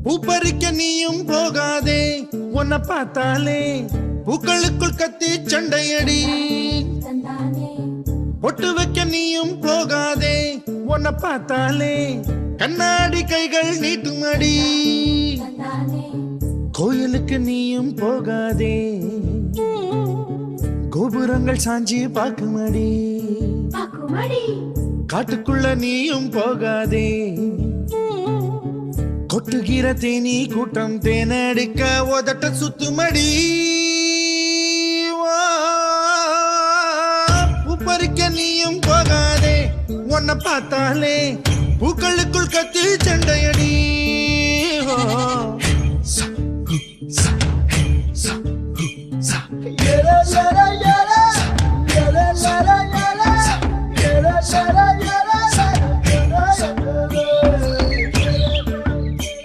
பூப்பறிக்க நீயும் போகாதே, உன்னை பார்த்தாலே பூக்களுக்குள் கத்தி சண்டையடி. பொட்டு வைக்க நீயும் போகாதே, உன்னை பார்த்தாலே கண்ணாடி கைகள் நீட்டுமடி. கோயிலுக்கு நீயும் போகாதே, கோபுரங்கள் சாஞ்சி பாக்குமடி. காட்டுக்குள்ள நீயும் போகாதே, கொட்டுகிற தேனி கூட்டம் தேனடிக்க உதட்ட சுத்துமடி. பூப்பறிக்க நீயும் போகாதே, உன்னை பார்த்தாலே பூக்களுக்குள் கத்தி சண்டையடி.